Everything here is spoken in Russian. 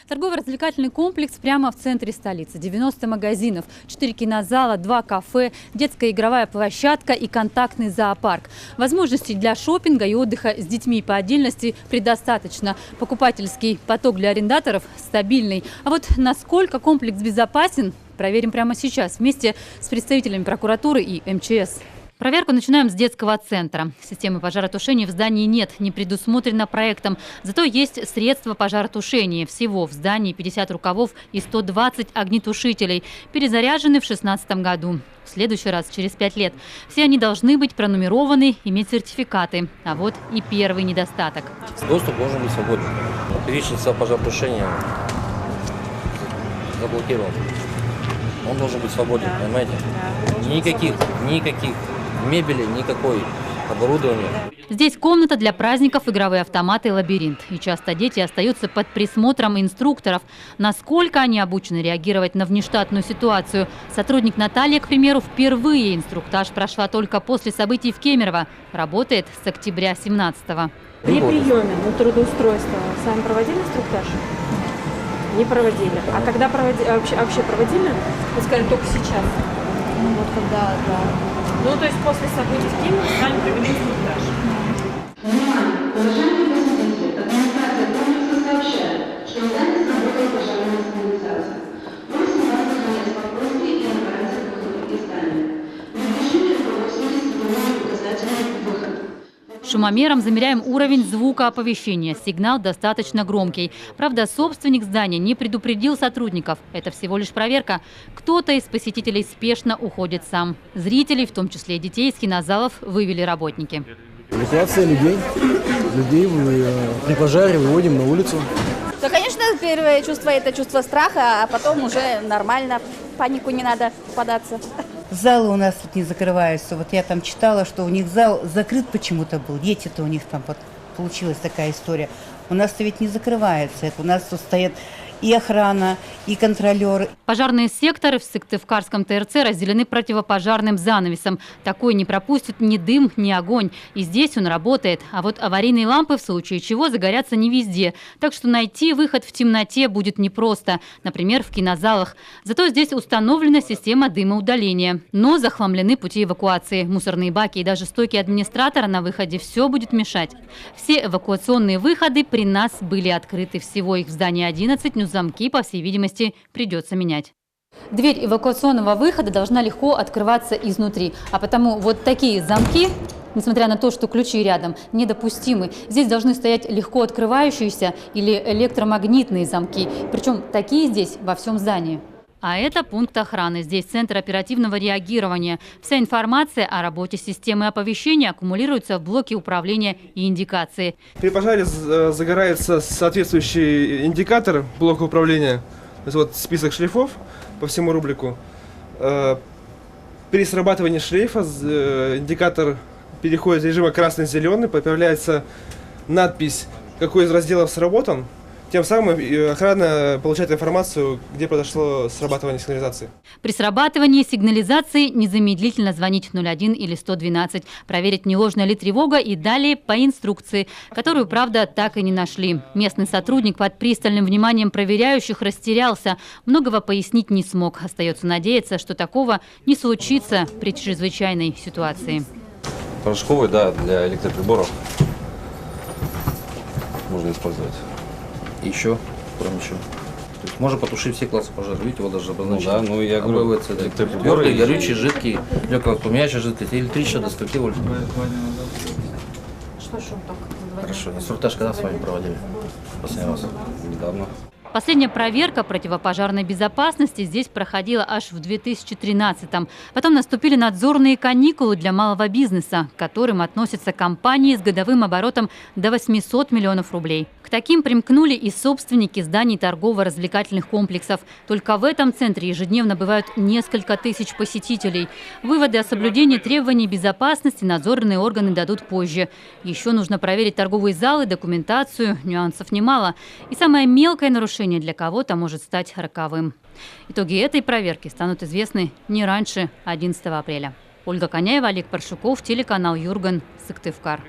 Торгово-развлекательный комплекс прямо в центре столицы. 90 магазинов, 4 кинозала, 2 кафе, детская игровая площадка и контактный зоопарк. Возможностей для шопинга и отдыха с детьми по отдельности предостаточно. Покупательский поток для арендаторов стабильный. А вот насколько комплекс безопасен, проверим прямо сейчас вместе с представителями прокуратуры и МЧС. Проверку начинаем с детского центра. Системы пожаротушения в здании нет, не предусмотрено проектом. Зато есть средства пожаротушения. Всего в здании 50 рукавов и 120 огнетушителей. Перезаряжены в 2016 году. В следующий раз через 5 лет. Все они должны быть пронумерованы, иметь сертификаты. А вот и первый недостаток. Доступ должен быть свободным. Перечница пожаротушения заблокирован. Он должен быть свободен, понимаете? Никаких мебели, никакой оборудования. Здесь комната для праздников, игровые автоматы и лабиринт. И часто дети остаются под присмотром инструкторов. Насколько они обучены реагировать на внештатную ситуацию? Сотрудник Наталья, к примеру, впервые инструктаж прошла только после событий в Кемерово. Работает с октября 2017-го. При приеме на трудоустройство сами проводили инструктаж? Не проводили. А когда вообще проводили? Вы сказали, только сейчас. Ну вот когда, да. Ну, то есть после событий в Киеве сами провели инструктаж. Внимание! Уважаемые посетители, администрация комплекса сообщает, что в здании сработала пожарная сигнализация. Просим вас сохранять спокойствие и набираться к выходу из здания. При движении руководствуйтесь сигнальными указателями «Выход». Шумомером замеряем уровень звука оповещения. Сигнал достаточно громкий. Правда, собственник здания не предупредил сотрудников. Это всего лишь проверка. Кто-то из посетителей спешно уходит сам. Зрителей, в том числе и детей, из кинозалов вывели работники. Эвакуация людей при пожаре выводим на улицу. То, конечно, первое чувство – это чувство страха, а потом уже нормально, в панику не надо впадаться. Залы у нас тут не закрываются. Вот я там читала, что у них зал закрыт почему-то был. Дети-то у них там вот получилась такая история. У нас-то ведь не закрывается. Это у нас тут стоят и охрана, и контролеры. Пожарные секторы в Сыктывкарском ТРЦ разделены противопожарным занавесом. Такой не пропустит ни дым, ни огонь. И здесь он работает. А вот аварийные лампы в случае чего загорятся не везде. Так что найти выход в темноте будет непросто. Например, в кинозалах. Зато здесь установлена система дымоудаления. Но захламлены пути эвакуации. Мусорные баки и даже стойки администратора на выходе. Все будет мешать. Все эвакуационные выходы при нас были открыты. Всего их в здании 11, но замки, по всей видимости, придется менять. Дверь эвакуационного выхода должна легко открываться изнутри. А потому вот такие замки, несмотря на то, что ключи рядом, недопустимы. Здесь должны стоять легко открывающиеся или электромагнитные замки. Причем такие здесь во всем здании. А это пункт охраны. Здесь центр оперативного реагирования. Вся информация о работе системы оповещения аккумулируется в блоке управления и индикации. При пожаре загорается соответствующий индикатор блока управления. То есть вот список шлейфов по всему рубрику. При срабатывании шлейфа индикатор переходит из режима красный-зеленый, появляется надпись, какой из разделов сработан. Тем самым охрана получает информацию, где произошло срабатывание сигнализации. При срабатывании сигнализации незамедлительно звонить 01 или 112, проверить, не ложная ли тревога, и далее по инструкции, которую, правда, так и не нашли. Местный сотрудник под пристальным вниманием проверяющих растерялся, многого пояснить не смог. Остается надеяться, что такого не случится при чрезвычайной ситуации. Порошковый, да, для электроприборов можно использовать. Еще, кроме чего. То есть можно потушить все классы пожара. Видите, его даже обозначить. Ну да, ну я говорю, твердый, горючий, жидкий, легковоспламеняющий жидкость, электричество до 100 вольт. Что шум так? Хорошо. Инструктаж когда с вами проводили? Последний раз. недавно. Последняя проверка противопожарной безопасности здесь проходила аж в 2013-м. Потом наступили надзорные каникулы для малого бизнеса, к которым относятся компании с годовым оборотом до 800 миллионов рублей. К таким примкнули и собственники зданий торгово-развлекательных комплексов. Только в этом центре ежедневно бывают несколько тысяч посетителей. Выводы о соблюдении требований безопасности надзорные органы дадут позже. Еще нужно проверить торговые залы, документацию, нюансов немало. И самое мелкое нарушение для кого-то может стать роковым. Итоги этой проверки станут известны не раньше 11 апреля. Ольга Коняева, Олег Паршуков, телеканал Юрган, Сыктывкар.